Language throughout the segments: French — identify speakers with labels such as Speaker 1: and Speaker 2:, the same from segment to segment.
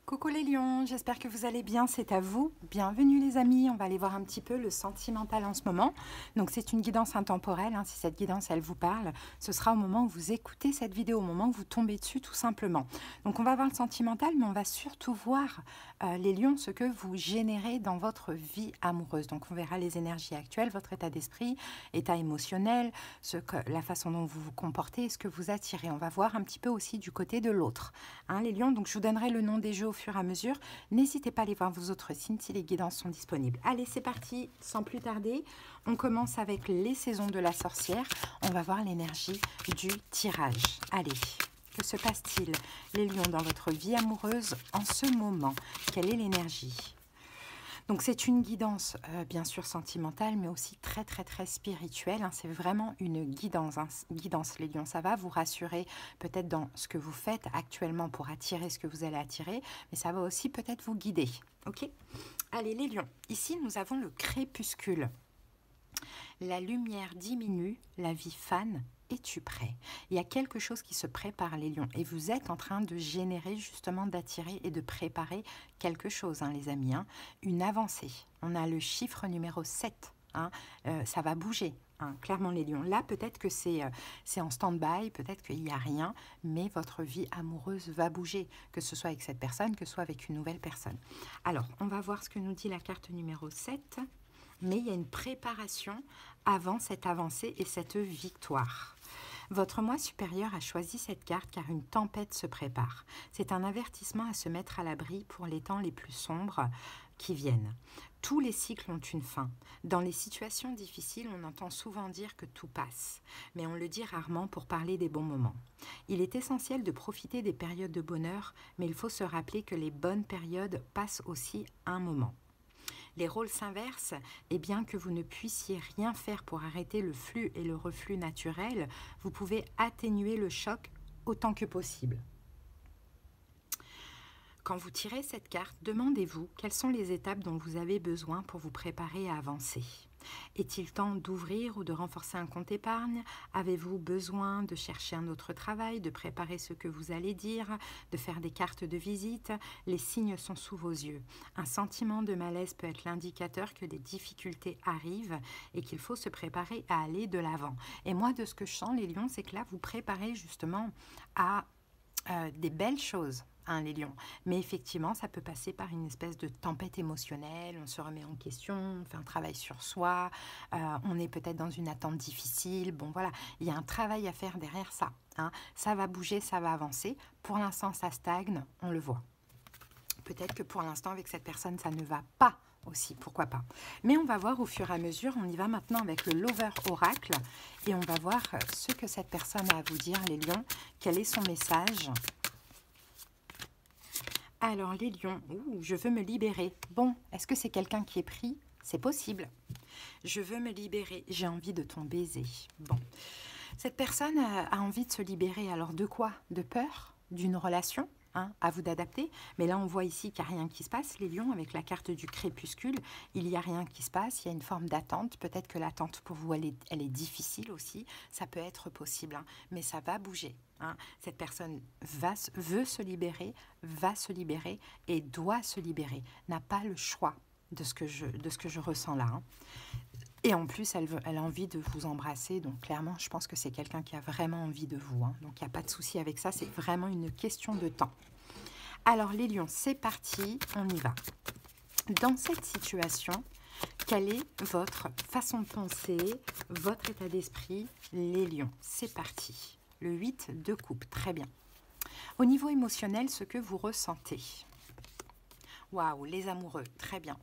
Speaker 1: Coucou les lions, j'espère que vous allez bien, c'est à vous. Bienvenue les amis, on va aller voir un petit peu le sentimental en ce moment. Donc c'est une guidance intemporelle, hein. Si cette guidance elle vous parle, ce sera au moment où vous écoutez cette vidéo, au moment où vous tombez dessus tout simplement. Donc on va voir le sentimental, mais on va surtout voir les lions, ce que vous générez dans votre vie amoureuse. Donc on verra les énergies actuelles, votre état d'esprit, état émotionnel, la façon dont vous vous comportez et ce que vous attirez. On va voir un petit peu aussi du côté de l'autre, hein, les lions. Donc je vous donnerai le nom des jeux au fur et à mesure. N'hésitez pas à aller voir vos autres signes si les guidances sont disponibles. Allez, c'est parti, sans plus tarder. On commence avec les saisons de la sorcière. On va voir l'énergie du tirage. Allez, que se passe-t-il, les lions, dans votre vie amoureuse en ce moment? Quelle est l'énergie? Donc c'est une guidance bien sûr sentimentale, mais aussi très spirituelle, hein. C'est vraiment une guidance, hein. Guidance les lions, ça va vous rassurer peut-être dans ce que vous faites actuellement pour attirer ce que vous allez attirer, mais ça va aussi peut-être vous guider. Ok? Allez les lions, ici nous avons le crépuscule. La lumière diminue, la vie fane. Es-tu prêt? Il y a quelque chose qui se prépare les lions et vous êtes en train de générer justement, d'attirer et de préparer quelque chose, hein, les amis, hein. Une avancée. On a le chiffre numéro 7, hein. Ça va bouger, hein, clairement les lions. Là peut-être que c'est en stand-by, peut-être qu'il n'y a rien, mais votre vie amoureuse va bouger, que ce soit avec cette personne, que ce soit avec une nouvelle personne. Alors on va voir ce que nous dit la carte numéro 7. Mais il y a une préparation avant cette avancée et cette victoire. Votre moi supérieur a choisi cette carte car une tempête se prépare. C'est un avertissement à se mettre à l'abri pour les temps les plus sombres qui viennent. Tous les cycles ont une fin. Dans les situations difficiles, on entend souvent dire que tout passe, mais on le dit rarement pour parler des bons moments. Il est essentiel de profiter des périodes de bonheur, mais il faut se rappeler que les bonnes périodes passent aussi un moment. Les rôles s'inversent et bien que vous ne puissiez rien faire pour arrêter le flux et le reflux naturel, vous pouvez atténuer le choc autant que possible. Quand vous tirez cette carte, demandez-vous quelles sont les étapes dont vous avez besoin pour vous préparer à avancer. Est-il temps d'ouvrir ou de renforcer un compte épargne? Avez-vous besoin de chercher un autre travail, de préparer ce que vous allez dire, de faire des cartes de visite? Les signes sont sous vos yeux. Un sentiment de malaise peut être l'indicateur que des difficultés arrivent et qu'il faut se préparer à aller de l'avant. Et moi, de ce que je sens, les lions, c'est que là, vous préparez justement à des belles choses, hein, les lions. Mais effectivement, ça peut passer par une espèce de tempête émotionnelle, on se remet en question, on fait un travail sur soi, on est peut-être dans une attente difficile. Bon, voilà, il y a un travail à faire derrière ça, hein. Ça va bouger, ça va avancer. Pour l'instant, ça stagne, on le voit. Peut-être que pour l'instant, avec cette personne, ça ne va pas aussi, pourquoi pas. Mais on va voir au fur et à mesure, on y va maintenant avec le Lover Oracle, et on va voir ce que cette personne a à vous dire, les lions, quel est son message. Alors les lions, je veux me libérer. Bon, est-ce que c'est quelqu'un qui est pris? C'est possible. Je veux me libérer, j'ai envie de ton baiser. Bon, cette personne a envie de se libérer, alors de quoi? De peur? D'une relation? Hein, à vous d'adapter, mais là on voit ici qu'il n'y a rien qui se passe, les lions, avec la carte du crépuscule, il n'y a rien qui se passe, il y a une forme d'attente, peut-être que l'attente pour vous elle est difficile aussi, ça peut être possible, hein, mais ça va bouger, hein. Cette personne veut se libérer, va se libérer et doit se libérer, n'a pas le choix de ce que je ressens là, hein. Et en plus, elle a envie de vous embrasser. Donc, clairement, je pense que c'est quelqu'un qui a vraiment envie de vous, hein. Donc, il n'y a pas de souci avec ça. C'est vraiment une question de temps. Alors, les lions, c'est parti. On y va. Dans cette situation, quelle est votre façon de penser, votre état d'esprit, les lions? C'est parti. Le 8 de coupe. Très bien. Au niveau émotionnel, ce que vous ressentez. Waouh, les amoureux. Très bien.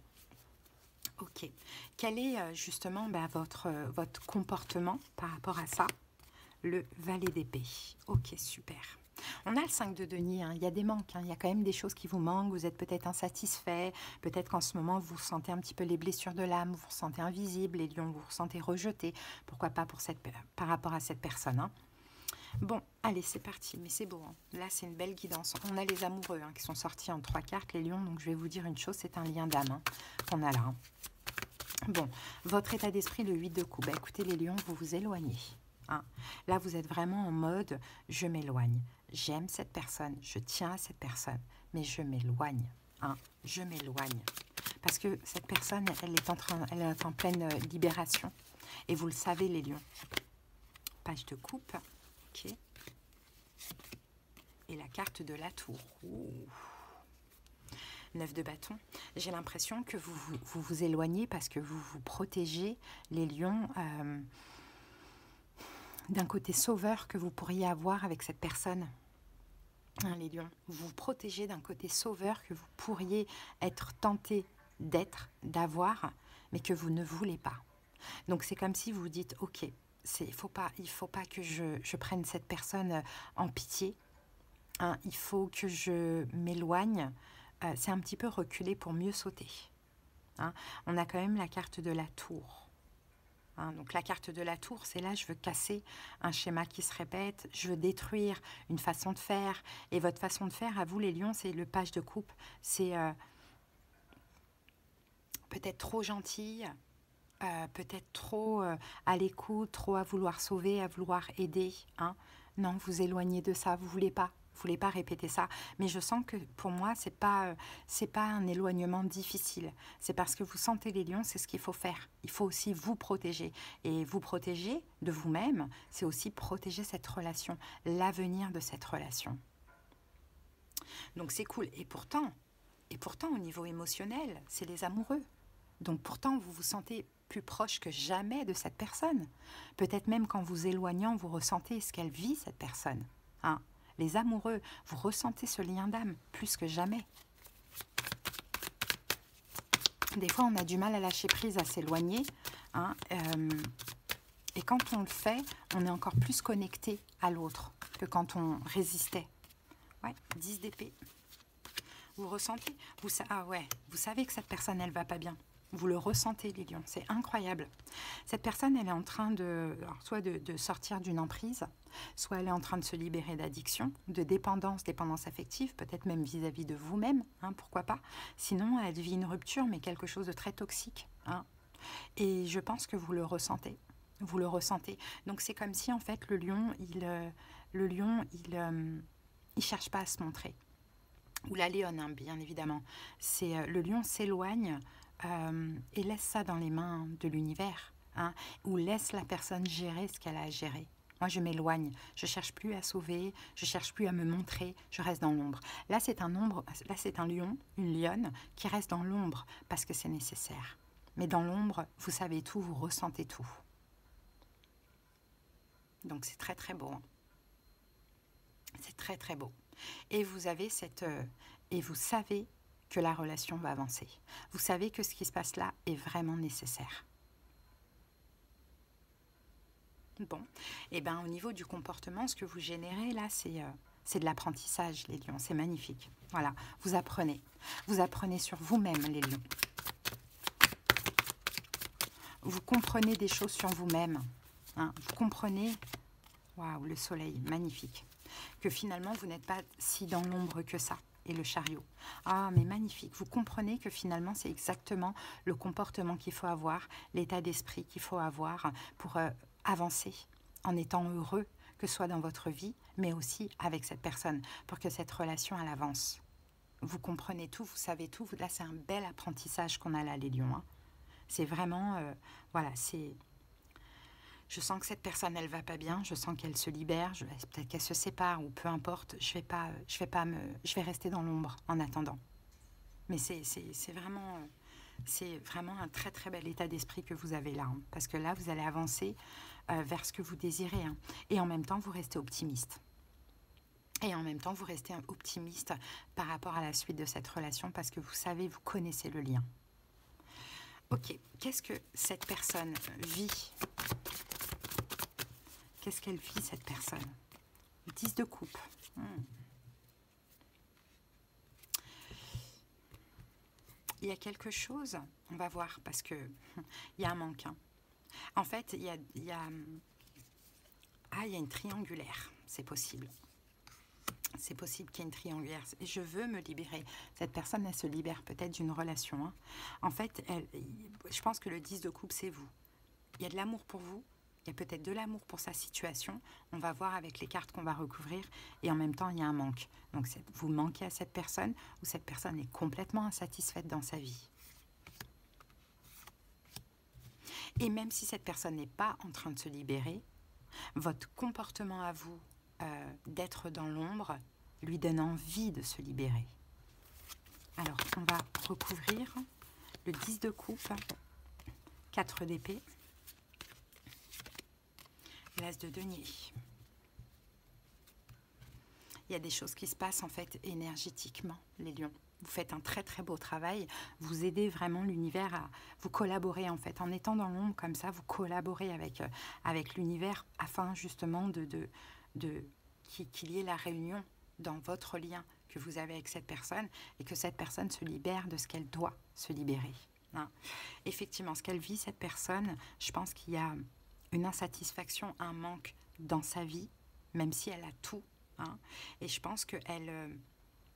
Speaker 1: Ok. Quel est justement votre comportement par rapport à ça? Le valet d'épée. Ok, super. On a le 5 de denier, hein. Il y a des manques, hein. Il y a quand même des choses qui vous manquent, vous êtes peut-être insatisfait, peut-être qu'en ce moment vous ressentez un petit peu les blessures de l'âme, vous vous ressentez invisible, les lions, vous vous ressentez rejeté, pourquoi pas par rapport à cette personne, hein. Bon, allez, c'est parti, mais c'est beau, hein. Là, c'est une belle guidance. On a les amoureux, hein, qui sont sortis en 3 cartes, les lions, donc je vais vous dire une chose, c'est un lien d'âme, hein, qu'on a là, hein. Bon, votre état d'esprit, le 8 de coupe. Bah, écoutez, les lions, vous vous éloignez, hein. Là, vous êtes vraiment en mode, je m'éloigne. J'aime cette personne, je tiens à cette personne, mais je m'éloigne. Hein, je m'éloigne. Parce que cette personne, elle est en pleine libération. Et vous le savez, les lions. Page de coupe. Ok. Et la carte de la tour. Ouh. 9 de bâton. J'ai l'impression que vous éloignez parce que vous vous protégez, les lions, d'un côté sauveur que vous pourriez avoir avec cette personne. Hein, les lions, vous vous protégez d'un côté sauveur que vous pourriez être tenté d'être, d'avoir, mais que vous ne voulez pas. Donc c'est comme si vous dites, ok, il faut pas que je prenne cette personne en pitié. Hein, il faut que je m'éloigne. C'est un petit peu reculer pour mieux sauter. Hein, on a quand même la carte de la tour. Hein, donc la carte de la tour, c'est là, je veux casser un schéma qui se répète, je veux détruire une façon de faire. Et votre façon de faire, à vous les lions, c'est le page de coupe. C'est peut-être trop gentille, peut-être trop à l'écoute, trop à vouloir sauver, à vouloir aider. Hein. Non, vous éloignez de ça, vous voulez pas répéter ça. Mais je sens que pour moi, c'est pas un éloignement difficile. C'est parce que vous sentez les lions, c'est ce qu'il faut faire. Il faut aussi vous protéger. Et vous protéger de vous-même, c'est aussi protéger cette relation, l'avenir de cette relation. Donc c'est cool. Et pourtant, au niveau émotionnel, c'est les amoureux. Donc pourtant, vous vous sentez plus proche que jamais de cette personne. Peut-être même qu'en vous éloignant, vous ressentez ce qu'elle vit, cette personne. Hein. Les amoureux, vous ressentez ce lien d'âme plus que jamais. Des fois, on a du mal à lâcher prise, à s'éloigner. Hein, et quand on le fait, on est encore plus connecté à l'autre que quand on résistait. Ouais, 10 d'épée. Vous ressentez, vous savez que cette personne, elle va pas bien. Vous le ressentez, les lions, c'est incroyable. Cette personne, elle est en train soit de sortir d'une emprise, soit elle est en train de se libérer d'addiction, de dépendance affective, peut-être même vis-à-vis de vous-même, hein, pourquoi pas. Sinon, elle vit une rupture, mais quelque chose de très toxique. Hein. Et je pense que vous le ressentez. Vous le ressentez. Donc c'est comme si, en fait, le lion, il cherche pas à se montrer. Ou la lionne, hein, bien évidemment. Le lion s'éloigne et laisse ça dans les mains de l'univers, hein, ou laisse la personne gérer ce qu'elle a à gérer. Moi, je m'éloigne, je cherche plus à sauver, je cherche plus à me montrer, je reste dans l'ombre. Là, c'est un lion, une lionne qui reste dans l'ombre parce que c'est nécessaire. Mais dans l'ombre, vous savez tout, vous ressentez tout. Donc, c'est très, très beau. Hein. C'est très, très beau. Et vous avez et vous savez que la relation va avancer. Vous savez que ce qui se passe là est vraiment nécessaire. Bon, et bien au niveau du comportement, ce que vous générez là, c'est de l'apprentissage, les lions, c'est magnifique. Voilà, vous apprenez sur vous-même, les lions. Vous comprenez des choses sur vous-même, hein, vous comprenez, waouh, le soleil, magnifique, que finalement vous n'êtes pas si dans l'ombre que ça. Et le chariot. Ah, mais magnifique. Vous comprenez que finalement, c'est exactement le comportement qu'il faut avoir, l'état d'esprit qu'il faut avoir pour avancer en étant heureux, que ce soit dans votre vie, mais aussi avec cette personne, pour que cette relation, elle avance. Vous comprenez tout, vous savez tout. Là, c'est un bel apprentissage qu'on a là, les lions. Hein. C'est vraiment, voilà, c'est... Je sens que cette personne, elle va pas bien. Je sens qu'elle se libère. Peut-être qu'elle se sépare ou peu importe. Je vais rester dans l'ombre en attendant. Mais c'est vraiment un très très bel état d'esprit que vous avez là, hein, parce que là, vous allez avancer vers ce que vous désirez, hein, et en même temps, vous restez optimiste. Et en même temps, vous restez optimiste par rapport à la suite de cette relation, parce que vous savez, vous connaissez le lien. Ok, qu'est-ce que cette personne vit? Qu'est-ce qu'elle vit, cette personne? 10 de coupe. Il y a quelque chose, on va voir, parce que il y a un manque. Hein. En fait, il y a une triangulaire, c'est possible. C'est possible qu'il y ait une triangulaire. Et je veux me libérer. Cette personne, elle se libère peut-être d'une relation. Hein. En fait, je pense que le 10 de coupe, c'est vous. Il y a de l'amour pour vous. Il y a peut-être de l'amour pour sa situation. On va voir avec les cartes qu'on va recouvrir. Et en même temps, il y a un manque. Donc, vous manquez à cette personne ou cette personne est complètement insatisfaite dans sa vie. Et même si cette personne n'est pas en train de se libérer, votre comportement à vous d'être dans l'ombre lui donne envie de se libérer. Alors, on va recouvrir le 10 de coupe, 4 d'épée, l'as de denier. Il y a des choses qui se passent en fait énergétiquement, les lions. Vous faites un très très beau travail, vous aidez vraiment l'univers à vous collaborer en fait. En étant dans l'ombre comme ça, vous collaborez avec l'univers afin justement qu'il y ait la réunion dans votre lien que vous avez avec cette personne et que cette personne se libère de ce qu'elle doit se libérer. Hein. Effectivement, ce qu'elle vit, cette personne, je pense qu'il y a une insatisfaction, un manque dans sa vie, même si elle a tout. Hein. Et je pense qu'elle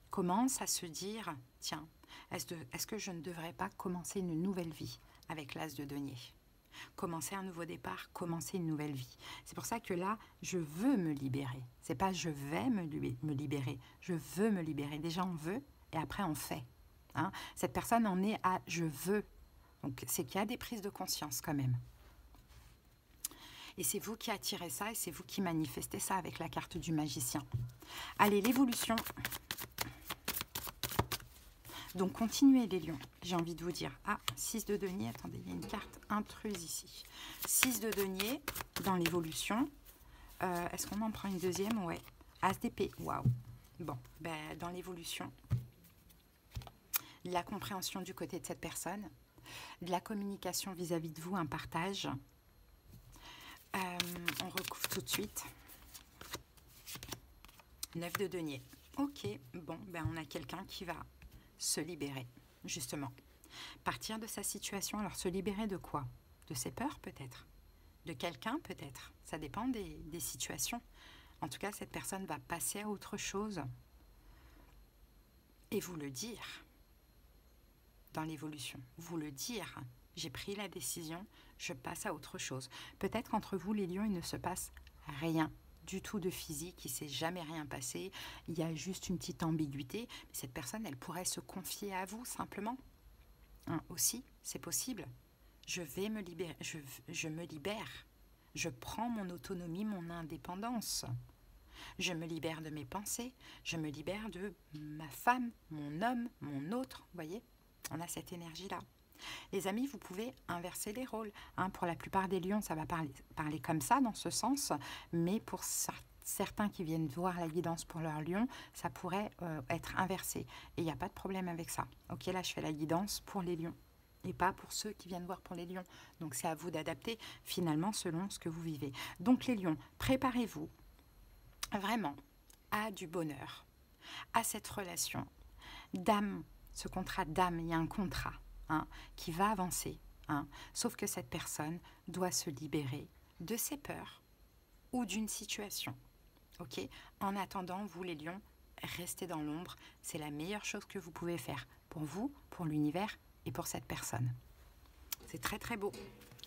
Speaker 1: commence à se dire, tiens, est-ce que je ne devrais pas commencer une nouvelle vie avec l'as de denier? Commencer un nouveau départ, commencer une nouvelle vie. C'est pour ça que là, je veux me libérer. C'est pas je vais me libérer, je veux me libérer. Déjà, on veut et après, on fait. Hein. Cette personne en est à je veux. Donc, c'est qu'il y a des prises de conscience quand même. Et c'est vous qui attirez ça et c'est vous qui manifestez ça avec la carte du magicien. Allez, l'évolution. Donc, continuez les lions. J'ai envie de vous dire. Ah, 6 de denier. Attendez, il y a une carte intruse ici. 6 de denier dans l'évolution. Est-ce qu'on en prend une deuxième? Ouais. As d'épée. Waouh. Bon, ben, dans l'évolution, la compréhension du côté de cette personne, de la communication vis-à-vis de vous, un partage. On recouvre tout de suite. 9 de denier. Ok, bon, ben, on a quelqu'un qui va se libérer, justement. Partir de sa situation. Alors, se libérer de quoi? De ses peurs, peut-être. De quelqu'un, peut-être. Ça dépend des situations. En tout cas, cette personne va passer à autre chose et vous le dire dans l'évolution. Vous le dire. J'ai pris la décision, je passe à autre chose. Peut-être entre vous, les lions, il ne se passe rien du tout de physique, il ne s'est jamais rien passé, il y a juste une petite ambiguïté. Mais cette personne, elle pourrait se confier à vous, simplement. Hein, aussi, c'est possible. Je vais me libérer, je me libère. Je prends mon autonomie, mon indépendance. Je me libère de mes pensées, je me libère de ma femme, mon homme, mon autre. Vous voyez, on a cette énergie-là. Les amis, vous pouvez inverser les rôles. Hein, pour la plupart des lions, ça va parler comme ça, dans ce sens. Mais pour certains qui viennent voir la guidance pour leur lion, ça pourrait être inversé. Et il n'y a pas de problème avec ça. Ok, là, je fais la guidance pour les lions. Et pas pour ceux qui viennent voir pour les lions. Donc, c'est à vous d'adapter, finalement, selon ce que vous vivez. Donc, les lions, préparez-vous vraiment à du bonheur, à cette relation d'âme, ce contrat d'âme. Il y a un contrat. Hein, qui va avancer, hein, sauf que cette personne doit se libérer de ses peurs ou d'une situation. Ok. En attendant, vous les lions, restez dans l'ombre. C'est la meilleure chose que vous pouvez faire pour vous, pour l'univers et pour cette personne. C'est très très beau.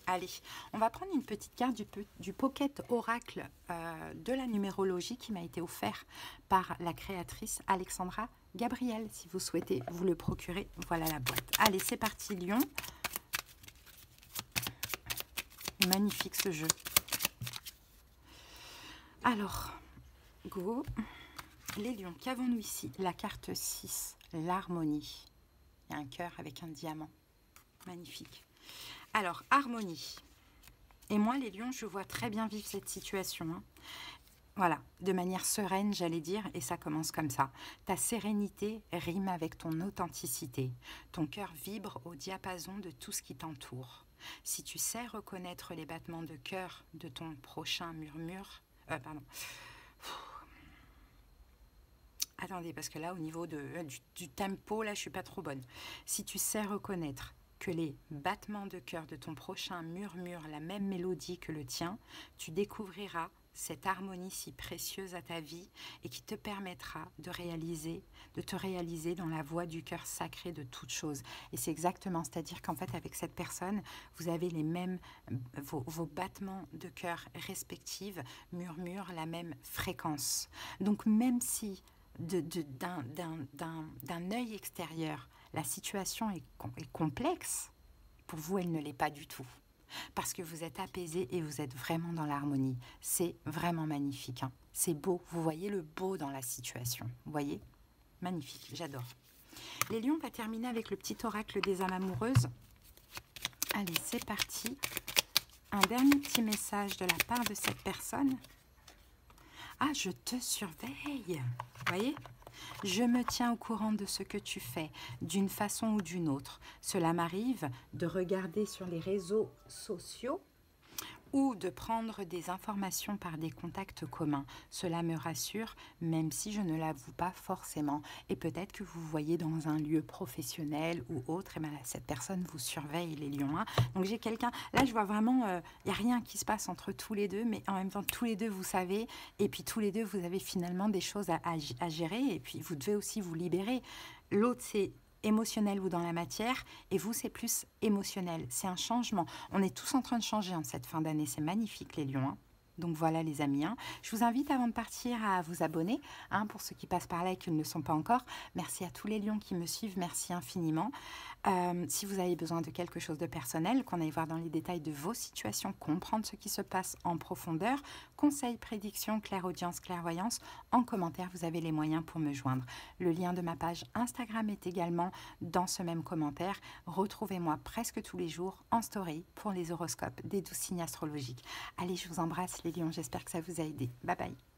Speaker 1: Allez, on va prendre une petite carte du Pocket Oracle de la numérologie qui m'a été offert par la créatrice Alexandra Gabriel. Si vous souhaitez vous le procurer, voilà la boîte. Allez, c'est parti, Lion. Magnifique ce jeu. Alors, go. Les lions, qu'avons-nous ici? La carte 6, l'harmonie. Il y a un cœur avec un diamant. Magnifique. Alors, harmonie. Et moi, les lions, je vois très bien vivre cette situation. Hein. Voilà, de manière sereine, j'allais dire, et ça commence comme ça. Ta sérénité rime avec ton authenticité. Ton cœur vibre au diapason de tout ce qui t'entoure. Si tu sais reconnaître les battements de cœur de ton prochain murmure... Attendez, parce que là, au niveau du tempo, là, je suis pas trop bonne. Si tu sais reconnaître que les battements de cœur de ton prochain murmurent la même mélodie que le tien, tu découvriras cette harmonie si précieuse à ta vie et qui te permettra de te réaliser dans la voie du cœur sacré de toute chose. Et c'est exactement, c'est-à-dire qu'en fait, avec cette personne, vous avez les mêmes, vos battements de cœur respectifs murmurent la même fréquence. Donc même si d'un œil extérieur, la situation est complexe, pour vous, elle ne l'est pas du tout. Parce que vous êtes apaisé et vous êtes vraiment dans l'harmonie. C'est vraiment magnifique. Hein. C'est beau. Vous voyez le beau dans la situation. Vous voyez? Magnifique. J'adore. Les lions, on va terminer avec le petit oracle des âmes amoureuses. Allez, c'est parti. Un dernier petit message de la part de cette personne. Ah, je te surveille. Vous voyez? Je me tiens au courant de ce que tu fais, d'une façon ou d'une autre. Cela m'arrive de regarder sur les réseaux sociaux ou de prendre des informations par des contacts communs. Cela me rassure, même si je ne l'avoue pas forcément. Et peut-être que vous voyez dans un lieu professionnel ou autre, et bien là, cette personne vous surveille, les lions. Hein. Donc j'ai quelqu'un, là je vois vraiment, il n'y a rien qui se passe entre tous les deux, mais en même temps, tous les deux vous savez, et puis tous les deux vous avez finalement des choses à gérer, et puis vous devez aussi vous libérer. L'autre, c'est émotionnel ou dans la matière, et vous, c'est plus émotionnel. C'est un changement. On est tous en train de changer en cette fin d'année. C'est magnifique, les lions. Hein. Donc voilà, les amis. Hein. Je vous invite, avant de partir, à vous abonner, hein, pour ceux qui passent par là et qui ne le sont pas encore. Merci à tous les lions qui me suivent. Merci infiniment. Si vous avez besoin de quelque chose de personnel, qu'on aille voir dans les détails de vos situations, comprendre ce qui se passe en profondeur, conseils, prédictions, clairaudience, clairvoyance, en commentaire, vous avez les moyens pour me joindre. Le lien de ma page Instagram est également dans ce même commentaire. Retrouvez-moi presque tous les jours en story pour les horoscopes des 12 signes astrologiques. Allez, je vous embrasse les lions, j'espère que ça vous a aidé. Bye bye.